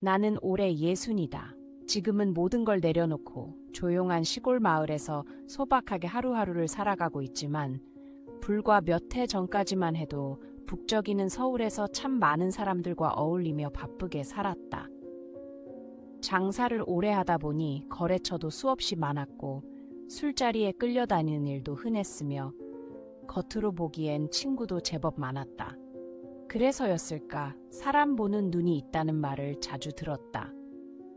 나는 올해 60이다. 지금은 모든 걸 내려놓고 조용한 시골 마을에서 소박하게 하루하루를 살아가고 있지만 불과 몇 해 전까지만 해도 북적이는 서울에서 참 많은 사람들과 어울리며 바쁘게 살았다. 장사를 오래 하다 보니 거래처도 수없이 많았고 술자리에 끌려다니는 일도 흔했으며 겉으로 보기엔 친구도 제법 많았다. 그래서였을까 사람 보는 눈이 있다는 말을 자주 들었다.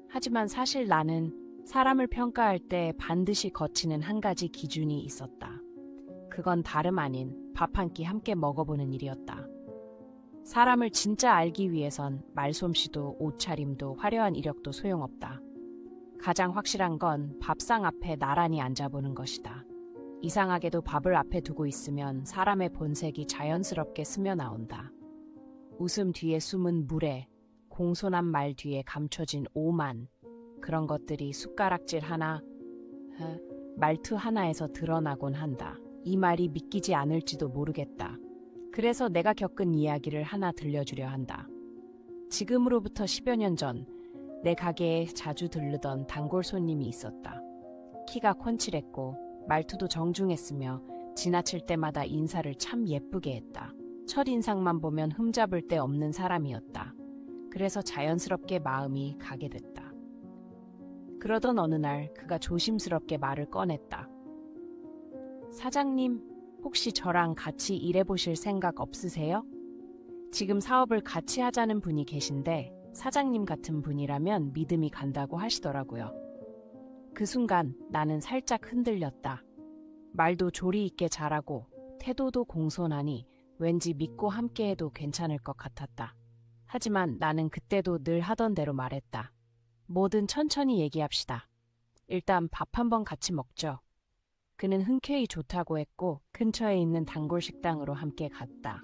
하지만 사실 나는 사람을 평가할 때 반드시 거치는 한 가지 기준이 있었다. 그건 다름 아닌 밥 한 끼 함께 먹어보는 일이었다. 사람을 진짜 알기 위해선 말솜씨도 옷차림도 화려한 이력도 소용없다. 가장 확실한 건 밥상 앞에 나란히 앉아보는 것이다. 이상하게도 밥을 앞에 두고 있으면 사람의 본색이 자연스럽게 스며나온다. 웃음 뒤에 숨은 무례, 공손한 말 뒤에 감춰진 오만, 그런 것들이 숟가락질 하나, 말투 하나에서 드러나곤 한다. 이 말이 믿기지 않을지도 모르겠다. 그래서 내가 겪은 이야기를 하나 들려주려 한다. 지금으로부터 10여 년 전, 내 가게에 자주 들르던 단골 손님이 있었다. 키가 훤칠했고 말투도 정중했으며 지나칠 때마다 인사를 참 예쁘게 했다. 첫인상만 보면 흠잡을 데 없는 사람이었다. 그래서 자연스럽게 마음이 가게 됐다. 그러던 어느 날 그가 조심스럽게 말을 꺼냈다. 사장님, 혹시 저랑 같이 일해보실 생각 없으세요? 지금 사업을 같이 하자는 분이 계신데 사장님 같은 분이라면 믿음이 간다고 하시더라고요. 그 순간 나는 살짝 흔들렸다. 말도 조리 있게 잘하고 태도도 공손하니 왠지 믿고 함께해도 괜찮을 것 같았다. 하지만 나는 그때도 늘 하던 대로 말했다. 뭐든 천천히 얘기합시다. 일단 밥 한번 같이 먹죠. 그는 흔쾌히 좋다고 했고 근처에 있는 단골 식당으로 함께 갔다.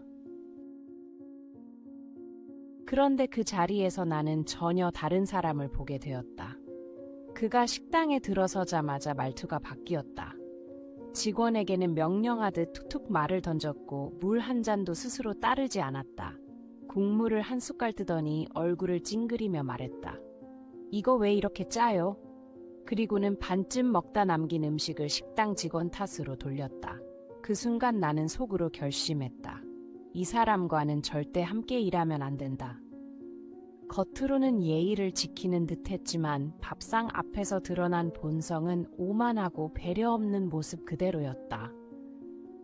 그런데 그 자리에서 나는 전혀 다른 사람을 보게 되었다. 그가 식당에 들어서자마자 말투가 바뀌었다. 직원에게는 명령하듯 툭툭 말을 던졌고 물 한 잔도 스스로 따르지 않았다. 국물을 한 숟갈 뜨더니 얼굴을 찡그리며 말했다. 이거 왜 이렇게 짜요? 그리고는 반쯤 먹다 남긴 음식을 식당 직원 탓으로 돌렸다. 그 순간 나는 속으로 결심했다. 이 사람과는 절대 함께 일하면 안 된다. 겉으로는 예의를 지키는 듯 했지만 밥상 앞에서 드러난 본성은 오만하고 배려 없는 모습 그대로였다.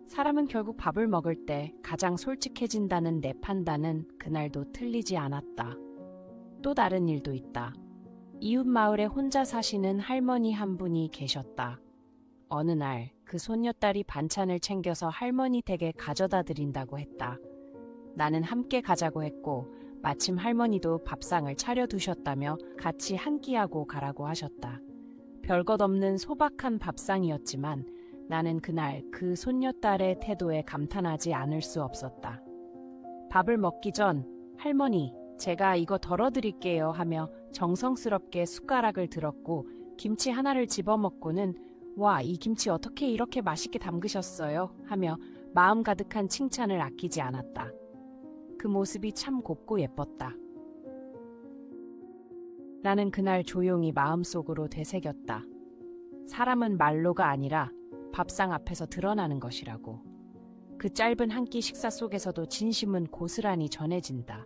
사람은 결국 밥을 먹을 때 가장 솔직해진다는 내 판단은 그날도 틀리지 않았다. 또 다른 일도 있다. 이웃 마을에 혼자 사시는 할머니 한 분이 계셨다. 어느 날 그 손녀딸이 반찬을 챙겨서 할머니 댁에 가져다 드린다고 했다. 나는 함께 가자고 했고 마침 할머니도 밥상을 차려두셨다며 같이 한 끼하고 가라고 하셨다. 별것 없는 소박한 밥상이었지만 나는 그날 그 손녀딸의 태도에 감탄하지 않을 수 없었다. 밥을 먹기 전 할머니, 제가 이거 덜어드릴게요 하며 정성스럽게 숟가락을 들었고 김치 하나를 집어먹고는 와, 이 김치 어떻게 이렇게 맛있게 담그셨어요? 하며 마음 가득한 칭찬을 아끼지 않았다. 그 모습이 참 곱고 예뻤다. 나는 그날 조용히 마음속으로 되새겼다. 사람은 말로가 아니라 밥상 앞에서 드러나는 것이라고. 그 짧은 한 끼 식사 속에서도 진심은 고스란히 전해진다.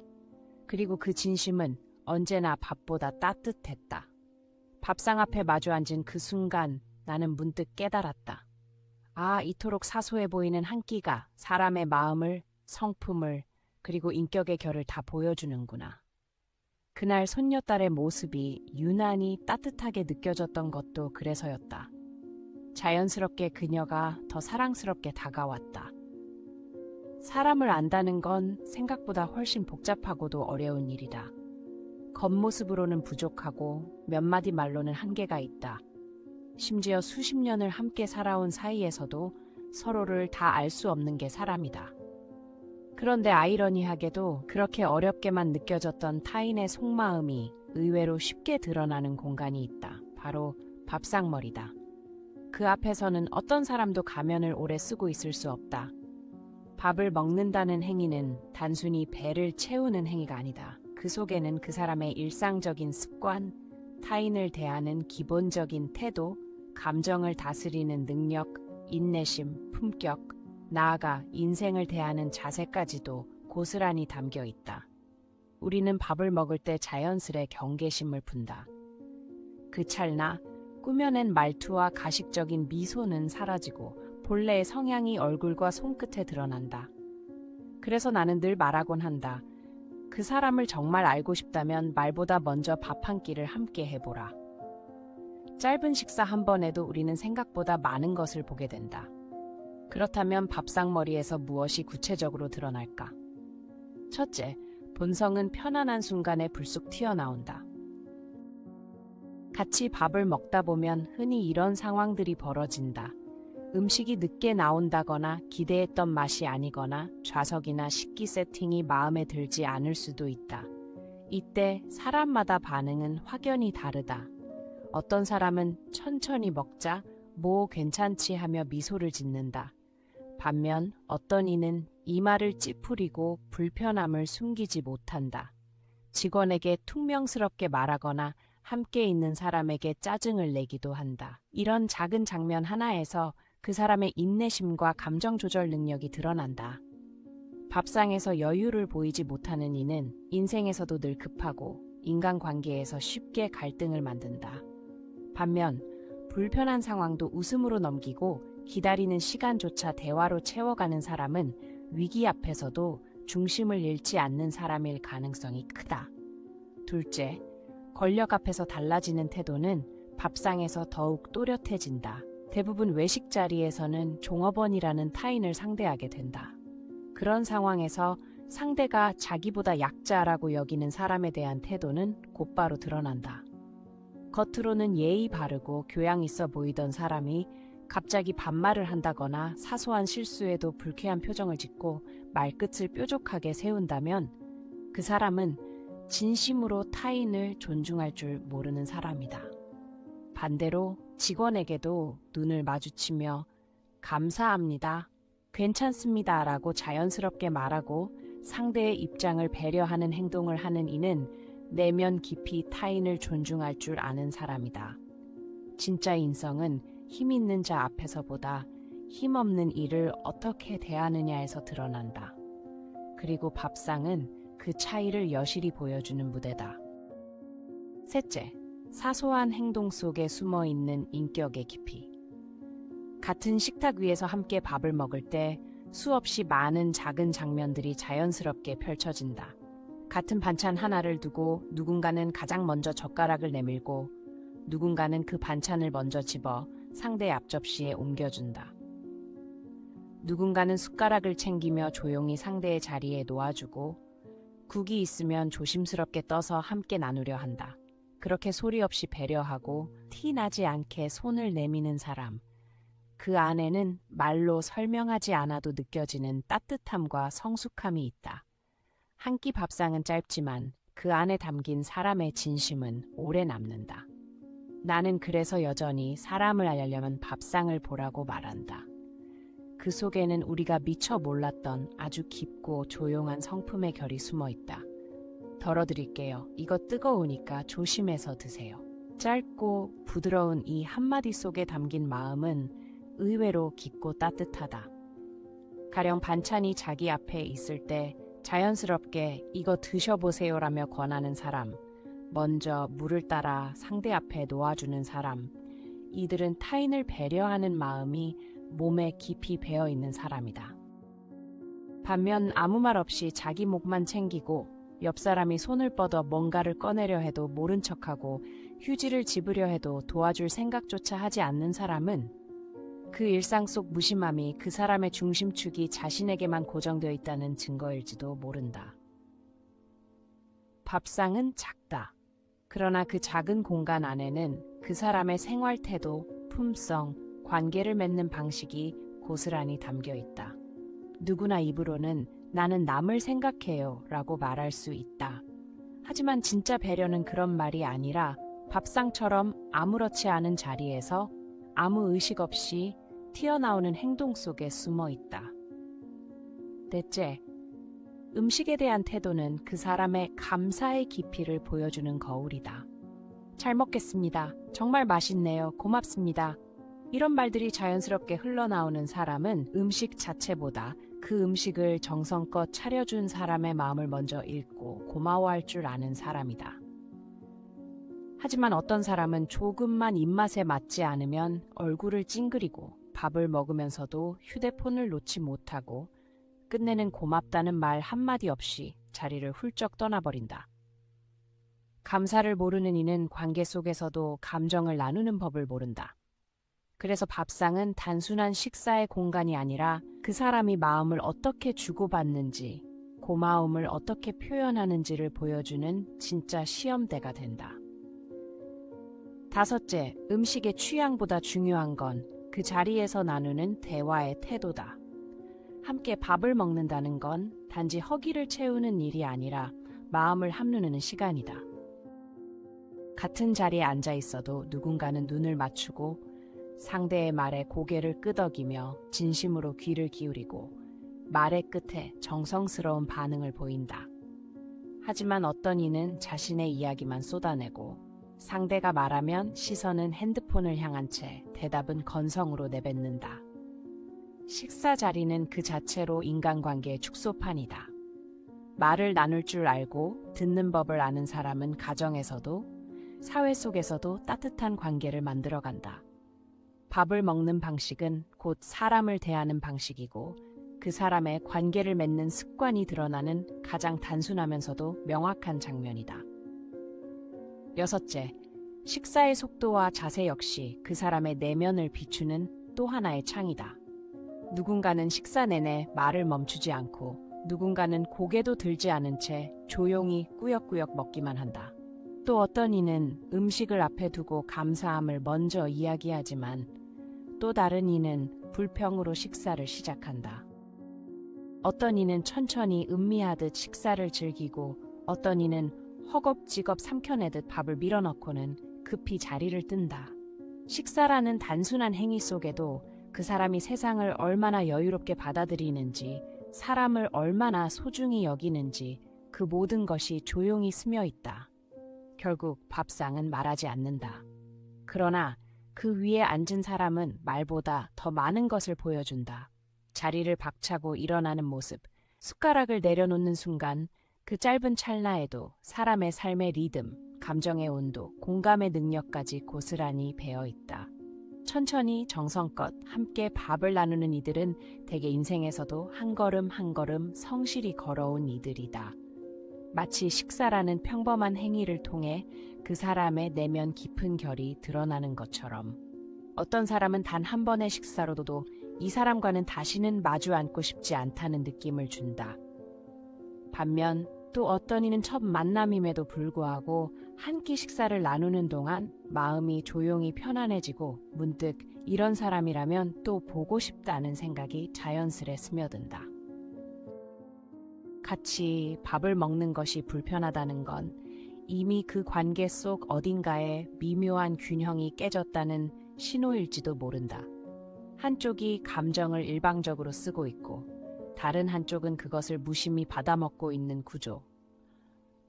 그리고 그 진심은 언제나 밥보다 따뜻했다. 밥상 앞에 마주 앉은 그 순간 나는 문득 깨달았다. 아, 이토록 사소해 보이는 한 끼가 사람의 마음을, 성품을, 그리고 인격의 결을 다 보여주는구나. 그날 손녀딸의 모습이 유난히 따뜻하게 느껴졌던 것도 그래서였다. 자연스럽게 그녀가 더 사랑스럽게 다가왔다. 사람을 안다는 건 생각보다 훨씬 복잡하고도 어려운 일이다. 겉모습으로는 부족하고 몇 마디 말로는 한계가 있다. 심지어 수십 년을 함께 살아온 사이에서도 서로를 다 알 수 없는 게 사람이다. 그런데 아이러니하게도 그렇게 어렵게만 느껴졌던 타인의 속마음이 의외로 쉽게 드러나는 공간이 있다. 바로 밥상머리다. 그 앞에서는 어떤 사람도 가면을 오래 쓰고 있을 수 없다. 밥을 먹는다는 행위는 단순히 배를 채우는 행위가 아니다. 그 속에는 그 사람의 일상적인 습관, 타인을 대하는 기본적인 태도, 감정을 다스리는 능력, 인내심, 품격, 나아가 인생을 대하는 자세까지도 고스란히 담겨 있다. 우리는 밥을 먹을 때 자연스레 경계심을 푼다. 그 찰나 꾸며낸 말투와 가식적인 미소는 사라지고 본래의 성향이 얼굴과 손끝에 드러난다. 그래서 나는 늘 말하곤 한다. 그 사람을 정말 알고 싶다면 말보다 먼저 밥 한 끼를 함께 해보라. 짧은 식사 한 번에도 우리는 생각보다 많은 것을 보게 된다. 그렇다면 밥상머리에서 무엇이 구체적으로 드러날까? 첫째, 본성은 편안한 순간에 불쑥 튀어나온다. 같이 밥을 먹다 보면 흔히 이런 상황들이 벌어진다. 음식이 늦게 나온다거나 기대했던 맛이 아니거나 좌석이나 식기 세팅이 마음에 들지 않을 수도 있다. 이때 사람마다 반응은 확연히 다르다. 어떤 사람은 천천히 먹자, 뭐 괜찮지 하며 미소를 짓는다. 반면 어떤 이는 이마를 찌푸리고 불편함을 숨기지 못한다. 직원에게 퉁명스럽게 말하거나 함께 있는 사람에게 짜증을 내기도 한다. 이런 작은 장면 하나에서 그 사람의 인내심과 감정 조절 능력이 드러난다. 밥상에서 여유를 보이지 못하는 이는 인생에서도 늘 급하고 인간관계에서 쉽게 갈등을 만든다. 반면 불편한 상황도 웃음으로 넘기고 기다리는 시간조차 대화로 채워가는 사람은 위기 앞에서도 중심을 잃지 않는 사람일 가능성이 크다. 둘째, 권력 앞에서 달라지는 태도는 밥상에서 더욱 또렷해진다. 대부분 외식 자리에서는 종업원이라는 타인을 상대하게 된다. 그런 상황에서 상대가 자기보다 약자라고 여기는 사람에 대한 태도는 곧바로 드러난다. 겉으로는 예의 바르고 교양 있어 보이던 사람이 갑자기 반말을 한다거나 사소한 실수에도 불쾌한 표정을 짓고 말끝을 뾰족하게 세운다면 그 사람은 진심으로 타인을 존중할 줄 모르는 사람이다. 반대로 직원에게도 눈을 마주치며 감사합니다, 괜찮습니다 라고 자연스럽게 말하고 상대의 입장을 배려하는 행동을 하는 이는 내면 깊이 타인을 존중할 줄 아는 사람이다. 진짜 인성은 힘 있는 자 앞에서보다 힘없는 이를 어떻게 대하느냐에서 드러난다. 그리고 밥상은 그 차이를 여실히 보여주는 무대다. 셋째, 사소한 행동 속에 숨어 있는 인격의 깊이. 같은 식탁 위에서 함께 밥을 먹을 때 수없이 많은 작은 장면들이 자연스럽게 펼쳐진다. 같은 반찬 하나를 두고 누군가는 가장 먼저 젓가락을 내밀고 누군가는 그 반찬을 먼저 집어 상대 앞접시에 옮겨준다. 누군가는 숟가락을 챙기며 조용히 상대의 자리에 놓아주고 국이 있으면 조심스럽게 떠서 함께 나누려 한다. 그렇게 소리 없이 배려하고 티 나지 않게 손을 내미는 사람. 그 안에는 말로 설명하지 않아도 느껴지는 따뜻함과 성숙함이 있다. 한 끼 밥상은 짧지만 그 안에 담긴 사람의 진심은 오래 남는다. 나는 그래서 여전히 사람을 알려면 밥상을 보라고 말한다. 그 속에는 우리가 미처 몰랐던 아주 깊고 조용한 성품의 결이 숨어 있다. 덜어드릴게요. 이거 뜨거우니까 조심해서 드세요. 짧고 부드러운 이 한마디 속에 담긴 마음은 의외로 깊고 따뜻하다. 가령 반찬이 자기 앞에 있을 때 자연스럽게 이거 드셔보세요라며 권하는 사람, 먼저 물을 따라 상대 앞에 놓아주는 사람, 이들은 타인을 배려하는 마음이 몸에 깊이 배어있는 사람이다. 반면 아무 말 없이 자기 목만 챙기고 옆 사람이 손을 뻗어 뭔가를 꺼내려 해도 모른 척하고 휴지를 집으려 해도 도와줄 생각조차 하지 않는 사람은 그 일상 속 무심함이 그 사람의 중심축이 자신에게만 고정되어 있다는 증거일지도 모른다. 밥상은 작다. 그러나 그 작은 공간 안에는 그 사람의 생활 태도, 품성, 관계를 맺는 방식이 고스란히 담겨 있다. 누구나 입으로는 나는 남을 생각해요 라고 말할 수 있다. 하지만 진짜 배려는 그런 말이 아니라 밥상처럼 아무렇지 않은 자리에서 아무 의식 없이 튀어나오는 행동 속에 숨어 있다. 넷째, 음식에 대한 태도는 그 사람의 감사의 깊이를 보여주는 거울이다. 잘 먹겠습니다. 정말 맛있네요. 고맙습니다. 이런 말들이 자연스럽게 흘러나오는 사람은 음식 자체보다 그 음식을 정성껏 차려준 사람의 마음을 먼저 읽고 고마워할 줄 아는 사람이다. 하지만 어떤 사람은 조금만 입맛에 맞지 않으면 얼굴을 찡그리고 밥을 먹으면서도 휴대폰을 놓지 못하고 끝내는 고맙다는 말 한마디 없이 자리를 훌쩍 떠나버린다. 감사를 모르는 이는 관계 속에서도 감정을 나누는 법을 모른다. 그래서 밥상은 단순한 식사의 공간이 아니라 그 사람이 마음을 어떻게 주고받는지, 고마움을 어떻게 표현하는지를 보여주는 진짜 시험대가 된다. 다섯째, 음식의 취향보다 중요한 건 그 자리에서 나누는 대화의 태도다. 함께 밥을 먹는다는 건 단지 허기를 채우는 일이 아니라 마음을 함누는 시간이다. 같은 자리에 앉아 있어도 누군가는 눈을 맞추고 상대의 말에 고개를 끄덕이며 진심으로 귀를 기울이고 말의 끝에 정성스러운 반응을 보인다. 하지만 어떤 이는 자신의 이야기만 쏟아내고 상대가 말하면 시선은 핸드폰을 향한 채 대답은 건성으로 내뱉는다. 식사 자리는 그 자체로 인간관계의 축소판이다. 말을 나눌 줄 알고 듣는 법을 아는 사람은 가정에서도 사회 속에서도 따뜻한 관계를 만들어간다. 밥을 먹는 방식은 곧 사람을 대하는 방식이고 그 사람의 관계를 맺는 습관이 드러나는 가장 단순하면서도 명확한 장면이다. 여섯째, 식사의 속도와 자세 역시 그 사람의 내면을 비추는 또 하나의 창이다. 누군가는 식사 내내 말을 멈추지 않고 누군가는 고개도 들지 않은 채 조용히 꾸역꾸역 먹기만 한다. 또 어떤 이는 음식을 앞에 두고 감사함을 먼저 이야기하지만 또 다른 이는 불평으로 식사를 시작한다. 어떤 이는 천천히 음미하듯 식사를 즐기고 어떤 이는 허겁지겁 삼켜내듯 밥을 밀어넣고는 급히 자리를 뜬다. 식사라는 단순한 행위 속에도 그 사람이 세상을 얼마나 여유롭게 받아들이는지, 사람을 얼마나 소중히 여기는지 그 모든 것이 조용히 스며 있다. 결국 밥상은 말하지 않는다. 그러나 그 위에 앉은 사람은 말보다 더 많은 것을 보여준다. 자리를 박차고 일어나는 모습, 숟가락을 내려놓는 순간 그 짧은 찰나에도 사람의 삶의 리듬, 감정의 온도, 공감의 능력까지 고스란히 배어 있다. 천천히 정성껏 함께 밥을 나누는 이들은 대개 인생에서도 한 걸음 한 걸음 성실히 걸어온 이들이다. 마치 식사라는 평범한 행위를 통해 그 사람의 내면 깊은 결이 드러나는 것처럼 어떤 사람은 단 한 번의 식사로도 이 사람과는 다시는 마주 앉고 싶지 않다는 느낌을 준다. 반면 또 어떤 이는 첫 만남임에도 불구하고 한 끼 식사를 나누는 동안 마음이 조용히 편안해지고 문득 이런 사람이라면 또 보고 싶다는 생각이 자연스레 스며든다. 같이 밥을 먹는 것이 불편하다는 건 이미 그 관계 속 어딘가에 미묘한 균형이 깨졌다는 신호일지도 모른다. 한쪽이 감정을 일방적으로 쓰고 있고 다른 한쪽은 그것을 무심히 받아먹고 있는 구조.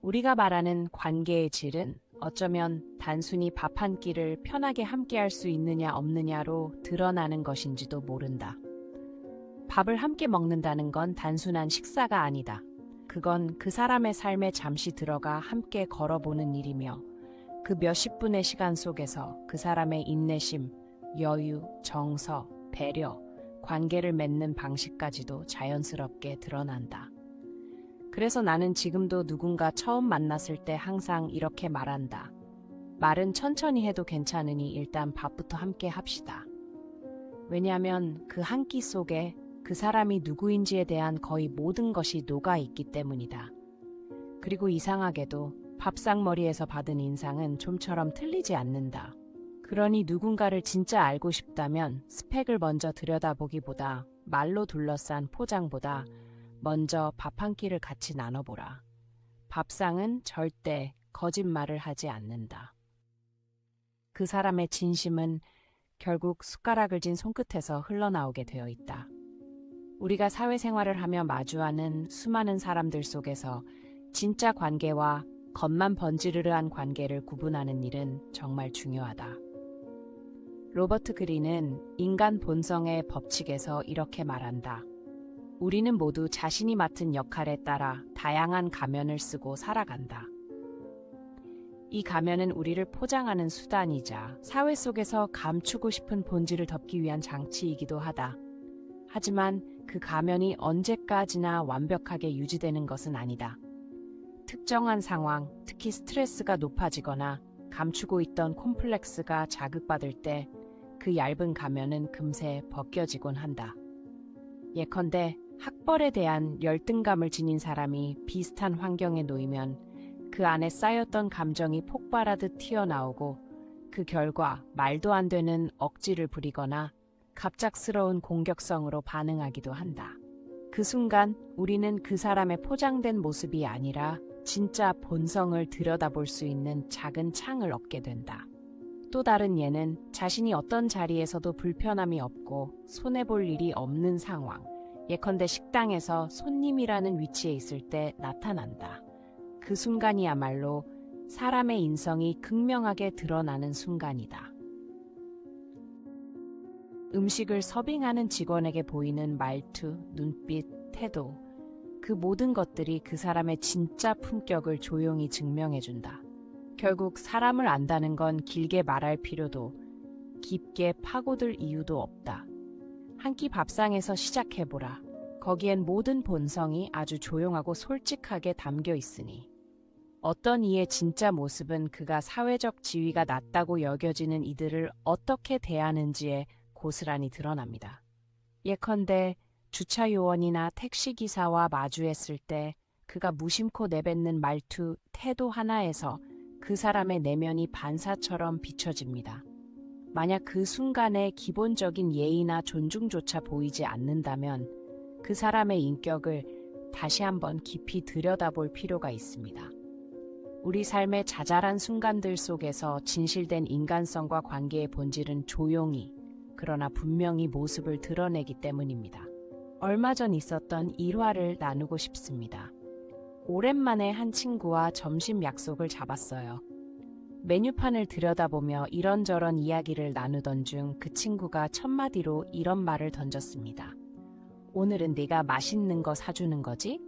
우리가 말하는 관계의 질은 어쩌면 단순히 밥 한 끼를 편하게 함께할 수 있느냐 없느냐로 드러나는 것인지도 모른다. 밥을 함께 먹는다는 건 단순한 식사가 아니다. 그건 그 사람의 삶에 잠시 들어가 함께 걸어보는 일이며 그 몇십 분의 시간 속에서 그 사람의 인내심, 여유, 정서, 배려, 관계를 맺는 방식까지도 자연스럽게 드러난다. 그래서 나는 지금도 누군가 처음 만났을 때 항상 이렇게 말한다. 말은 천천히 해도 괜찮으니 일단 밥부터 함께 합시다. 왜냐하면 그 한 끼 속에 그 사람이 누구인지에 대한 거의 모든 것이 녹아있기 때문이다. 그리고 이상하게도 밥상머리에서 받은 인상은 좀처럼 틀리지 않는다. 그러니 누군가를 진짜 알고 싶다면 스펙을 먼저 들여다보기보다 말로 둘러싼 포장보다 먼저 밥 한 끼를 같이 나눠보라. 밥상은 절대 거짓말을 하지 않는다. 그 사람의 진심은 결국 숟가락을 쥔 손끝에서 흘러나오게 되어 있다. 우리가 사회생활을 하며 마주하는 수많은 사람들 속에서 진짜 관계와 겉만 번지르르한 관계를 구분하는 일은 정말 중요하다. 로버트 그린은 인간 본성의 법칙에서 이렇게 말한다. 우리는 모두 자신이 맡은 역할에 따라 다양한 가면을 쓰고 살아간다. 이 가면은 우리를 포장하는 수단이자 사회 속에서 감추고 싶은 본질을 덮기 위한 장치이기도 하다. 하지만 그 가면이 언제까지나 완벽하게 유지되는 것은 아니다. 특정한 상황, 특히 스트레스가 높아지거나 감추고 있던 콤플렉스가 자극받을 때 그 얇은 가면은 금세 벗겨지곤 한다. 예컨대 학벌에 대한 열등감을 지닌 사람이 비슷한 환경에 놓이면 그 안에 쌓였던 감정이 폭발하듯 튀어나오고 그 결과 말도 안 되는 억지를 부리거나 갑작스러운 공격성으로 반응하기도 한다. 그 순간 우리는 그 사람의 포장된 모습이 아니라 진짜 본성을 들여다볼 수 있는 작은 창을 얻게 된다. 또 다른 예는 자신이 어떤 자리에서도 불편함이 없고 손해볼 일이 없는 상황, 예컨대 식당에서 손님이라는 위치에 있을 때 나타난다. 그 순간이야말로 사람의 인성이 극명하게 드러나는 순간이다. 음식을 서빙하는 직원에게 보이는 말투, 눈빛, 태도, 그 모든 것들이 그 사람의 진짜 품격을 조용히 증명해준다. 결국 사람을 안다는 건 길게 말할 필요도 깊게 파고들 이유도 없다. 한 끼 밥상에서 시작해보라. 거기엔 모든 본성이 아주 조용하고 솔직하게 담겨 있으니. 어떤 이의 진짜 모습은 그가 사회적 지위가 낮다고 여겨지는 이들을 어떻게 대하는지에 고스란히 드러납니다. 예컨대 주차 요원이나 택시기사와 마주했을 때 그가 무심코 내뱉는 말투, 태도 하나에서 그 사람의 내면이 반사처럼 비춰집니다. 만약 그 순간에 기본적인 예의나 존중조차 보이지 않는다면 그 사람의 인격을 다시 한번 깊이 들여다볼 필요가 있습니다. 우리 삶의 자잘한 순간들 속에서 진실된 인간성과 관계의 본질은 조용히, 그러나 분명히 모습을 드러내기 때문입니다. 얼마 전 있었던 일화를 나누고 싶습니다. 오랜만에 한 친구와 점심 약속을 잡았어요. 메뉴판을 들여다보며 이런저런 이야기를 나누던 중 그 친구가 첫마디로 이런 말을 던졌습니다. 오늘은 네가 맛있는 거 사주는 거지?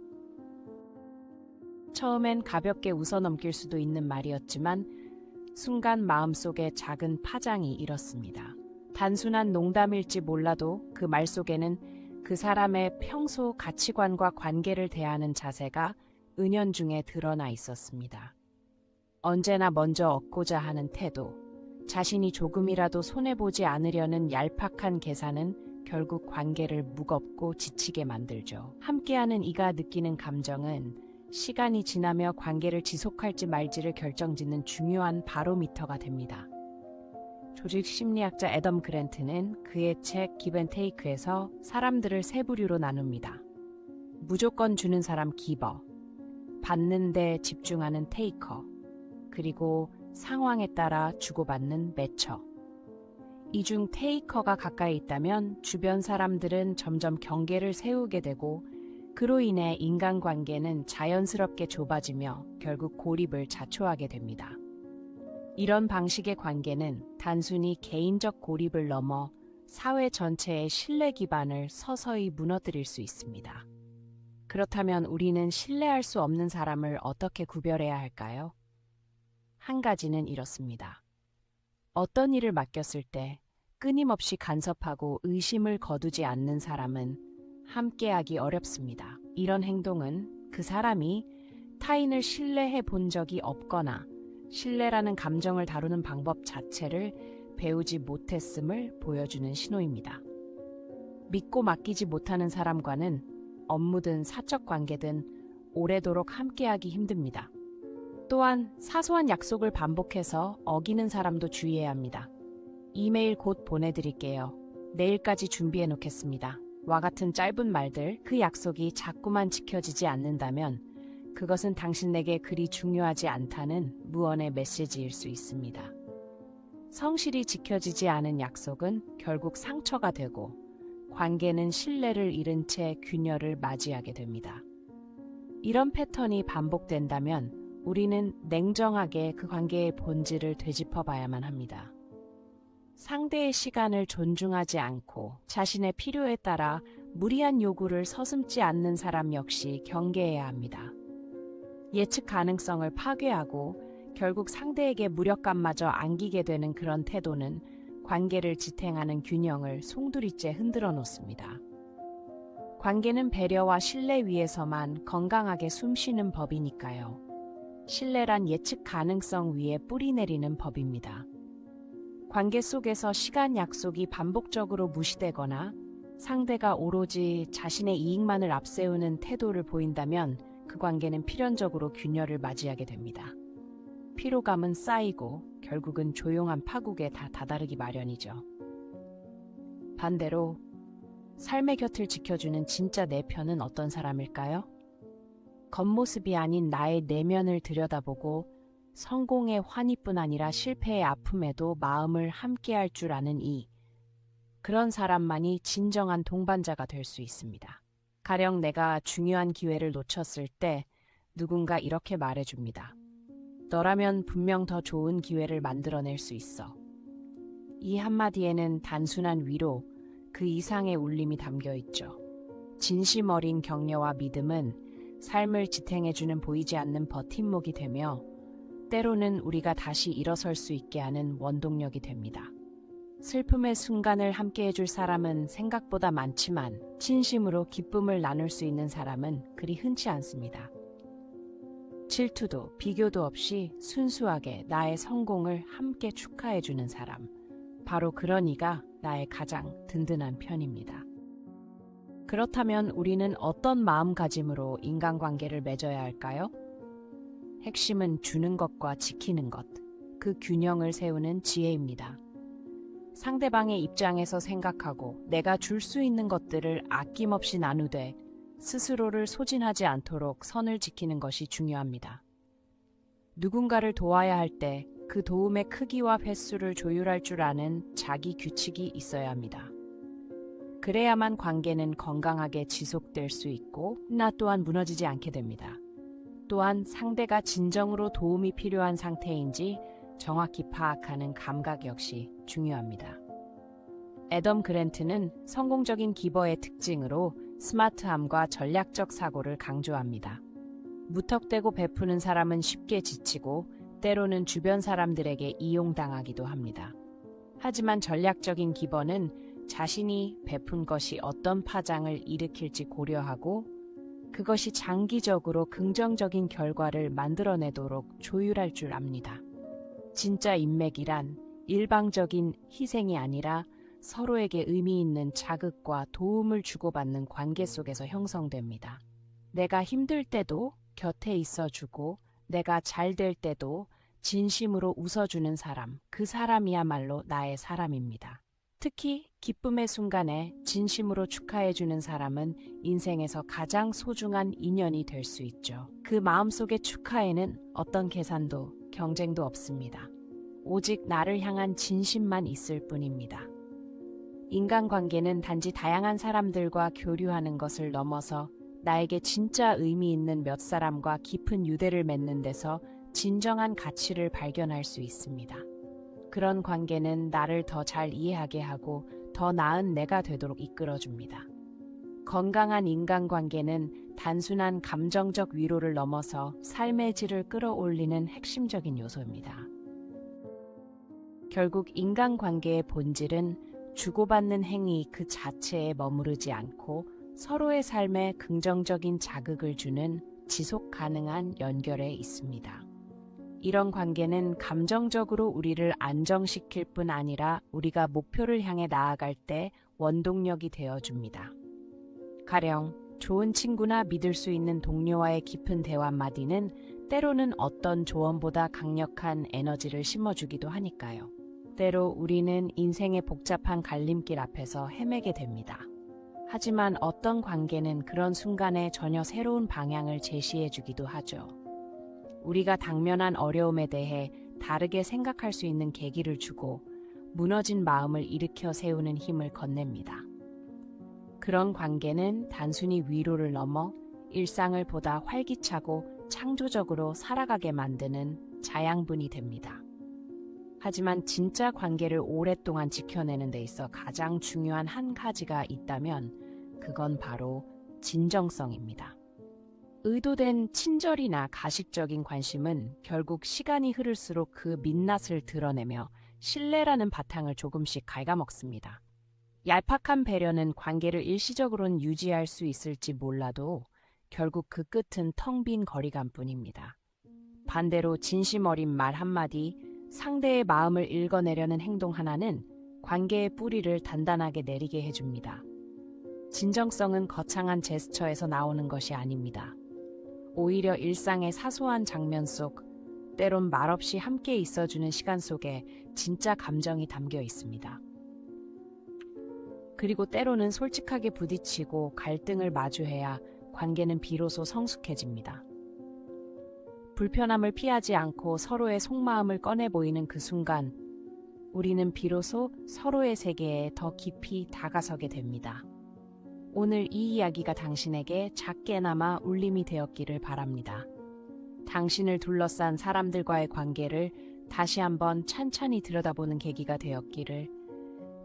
처음엔 가볍게 웃어넘길 수도 있는 말이었지만 순간 마음속에 작은 파장이 일었습니다. 단순한 농담일지 몰라도 그 말 속에는 그 사람의 평소 가치관과 관계를 대하는 자세가 은연중에 드러나 있었습니다. 언제나 먼저 얻고자 하는 태도, 자신이 조금이라도 손해보지 않으려는 얄팍한 계산은 결국 관계를 무겁고 지치게 만들죠. 함께하는 이가 느끼는 감정은 시간이 지나며 관계를 지속할지 말지를 결정짓는 중요한 바로미터가 됩니다. 조직 심리학자 애덤 그랜트는 그의 책 기브앤테이크에서 사람들을 세 부류로 나눕니다. 무조건 주는 사람 기버, 받는 데 집중하는 테이커, 그리고 상황에 따라 주고받는 매처. 이 중 테이커가 가까이 있다면 주변 사람들은 점점 경계를 세우게 되고 그로 인해 인간관계는 자연스럽게 좁아지며 결국 고립을 자초하게 됩니다. 이런 방식의 관계는 단순히 개인적 고립을 넘어 사회 전체의 신뢰 기반을 서서히 무너뜨릴 수 있습니다. 그렇다면 우리는 신뢰할 수 없는 사람을 어떻게 구별해야 할까요? 한 가지는 이렇습니다. 어떤 일을 맡겼을 때 끊임없이 간섭하고 의심을 거두지 않는 사람은 함께하기 어렵습니다. 이런 행동은 그 사람이 타인을 신뢰해 본 적이 없거나 신뢰라는 감정을 다루는 방법 자체를 배우지 못했음을 보여주는 신호입니다. 믿고 맡기지 못하는 사람과는 업무든 사적 관계든 오래도록 함께하기 힘듭니다. 또한 사소한 약속을 반복해서 어기는 사람도 주의해야 합니다. 이메일 곧 보내드릴게요. 내일까지 준비해 놓겠습니다. 와 같은 짧은 말들, 그 약속이 자꾸만 지켜지지 않는다면 그것은 당신에게 그리 중요하지 않다는 무언의 메시지일 수 있습니다. 성실히 지켜지지 않은 약속은 결국 상처가 되고 관계는 신뢰를 잃은 채 균열을 맞이하게 됩니다. 이런 패턴이 반복된다면 우리는 냉정하게 그 관계의 본질을 되짚어 봐야만 합니다. 상대의 시간을 존중하지 않고 자신의 필요에 따라 무리한 요구를 서슴지 않는 사람 역시 경계해야 합니다. 예측 가능성을 파괴하고 결국 상대에게 무력감마저 안기게 되는 그런 태도는 관계를 지탱하는 균형을 송두리째 흔들어 놓습니다. 관계는 배려와 신뢰 위에서만 건강하게 숨쉬는 법이니까요. 신뢰란 예측 가능성 위에 뿌리 내리는 법입니다. 관계 속에서 시간 약속이 반복적으로 무시되거나 상대가 오로지 자신의 이익만을 앞세우는 태도를 보인다면 그 관계는 필연적으로 균열을 맞이하게 됩니다. 피로감은 쌓이고 결국은 조용한 파국에 다 다다르기 마련이죠. 반대로 삶의 곁을 지켜주는 진짜 내 편은 어떤 사람일까요? 겉모습이 아닌 나의 내면을 들여다보고 성공의 환희뿐 아니라 실패의 아픔에도 마음을 함께할 줄 아는 그런 사람만이 진정한 동반자가 될 수 있습니다. 가령 내가 중요한 기회를 놓쳤을 때 누군가 이렇게 말해줍니다. 너라면 분명 더 좋은 기회를 만들어낼 수 있어. 이 한마디에는 단순한 위로, 그 이상의 울림이 담겨 있죠. 진심 어린 격려와 믿음은 삶을 지탱해주는 보이지 않는 버팀목이 되며 때로는 우리가 다시 일어설 수 있게 하는 원동력이 됩니다. 슬픔의 순간을 함께 해줄 사람은 생각보다 많지만 진심으로 기쁨을 나눌 수 있는 사람은 그리 흔치 않습니다. 질투도 비교도 없이 순수하게 나의 성공을 함께 축하해주는 사람. 바로 그런 이가 나의 가장 든든한 편입니다. 그렇다면 우리는 어떤 마음가짐으로 인간관계를 맺어야 할까요? 핵심은 주는 것과 지키는 것, 그 균형을 세우는 지혜입니다. 상대방의 입장에서 생각하고 내가 줄 수 있는 것들을 아낌없이 나누되 스스로를 소진하지 않도록 선을 지키는 것이 중요합니다. 누군가를 도와야 할 때 그 도움의 크기와 횟수를 조율할 줄 아는 자기 규칙이 있어야 합니다. 그래야만 관계는 건강하게 지속될 수 있고 나 또한 무너지지 않게 됩니다. 또한 상대가 진정으로 도움이 필요한 상태인지 정확히 파악하는 감각 역시 중요합니다. 애덤 그랜트는 성공적인 기버의 특징으로 스마트함과 전략적 사고를 강조합니다. 무턱대고 베푸는 사람은 쉽게 지치고 때로는 주변 사람들에게 이용당하기도 합니다. 하지만 전략적인 기버는 자신이 베푼 것이 어떤 파장을 일으킬지 고려하고 그것이 장기적으로 긍정적인 결과를 만들어내도록 조율할 줄 압니다. 진짜 인맥이란 일방적인 희생이 아니라 서로에게 의미 있는 자극과 도움을 주고받는 관계 속에서 형성됩니다. 내가 힘들 때도 곁에 있어주고 내가 잘 될 때도 진심으로 웃어주는 사람, 그 사람이야말로 나의 사람입니다. 특히 기쁨의 순간에 진심으로 축하해주는 사람은 인생에서 가장 소중한 인연이 될 수 있죠. 그 마음속의 축하에는 어떤 계산도 경쟁도 없습니다. 오직 나를 향한 진심만 있을 뿐입니다. 인간관계는 단지 다양한 사람들과 교류하는 것을 넘어서 나에게 진짜 의미 있는 몇 사람과 깊은 유대를 맺는 데서 진정한 가치를 발견할 수 있습니다. 그런 관계는 나를 더 잘 이해하게 하고 더 나은 내가 되도록 이끌어줍니다. 건강한 인간관계는 단순한 감정적 위로를 넘어서 삶의 질을 끌어올리는 핵심적인 요소입니다. 결국 인간관계의 본질은 주고받는 행위 그 자체에 머무르지 않고 서로의 삶에 긍정적인 자극을 주는 지속 가능한 연결에 있습니다. 이런 관계는 감정적으로 우리를 안정시킬 뿐 아니라 우리가 목표를 향해 나아갈 때 원동력이 되어줍니다. 가령 좋은 친구나 믿을 수 있는 동료와의 깊은 대화 한마디는 때로는 어떤 조언보다 강력한 에너지를 심어주기도 하니까요. 때로 우리는 인생의 복잡한 갈림길 앞에서 헤매게 됩니다. 하지만 어떤 관계는 그런 순간에 전혀 새로운 방향을 제시해주기도 하죠. 우리가 당면한 어려움에 대해 다르게 생각할 수 있는 계기를 주고 무너진 마음을 일으켜 세우는 힘을 건넵니다. 그런 관계는 단순히 위로를 넘어 일상을 보다 활기차고 창조적으로 살아가게 만드는 자양분이 됩니다. 하지만 진짜 관계를 오랫동안 지켜내는 데 있어 가장 중요한 한 가지가 있다면 그건 바로 진정성입니다. 의도된 친절이나 가식적인 관심은 결국 시간이 흐를수록 그 민낯을 드러내며 신뢰라는 바탕을 조금씩 갉아먹습니다. 얄팍한 배려는 관계를 일시적으로는 유지할 수 있을지 몰라도 결국 그 끝은 텅 빈 거리감뿐입니다. 반대로 진심 어린 말 한마디, 상대의 마음을 읽어내려는 행동 하나는 관계의 뿌리를 단단하게 내리게 해줍니다. 진정성은 거창한 제스처에서 나오는 것이 아닙니다. 오히려 일상의 사소한 장면 속, 때론 말없이 함께 있어주는 시간 속에 진짜 감정이 담겨 있습니다. 그리고 때로는 솔직하게 부딪히고 갈등을 마주해야 관계는 비로소 성숙해집니다. 불편함을 피하지 않고 서로의 속마음을 꺼내 보이는 그 순간, 우리는 비로소 서로의 세계에 더 깊이 다가서게 됩니다. 오늘 이 이야기가 당신에게 작게나마 울림이 되었기를 바랍니다. 당신을 둘러싼 사람들과의 관계를 다시 한번 찬찬히 들여다보는 계기가 되었기를,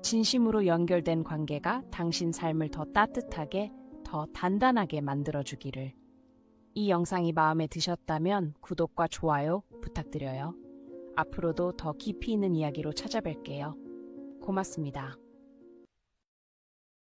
진심으로 연결된 관계가 당신 삶을 더 따뜻하게, 더 단단하게 만들어주기를. 이 영상이 마음에 드셨다면 구독과 좋아요 부탁드려요. 앞으로도 더 깊이 있는 이야기로 찾아뵐게요. 고맙습니다.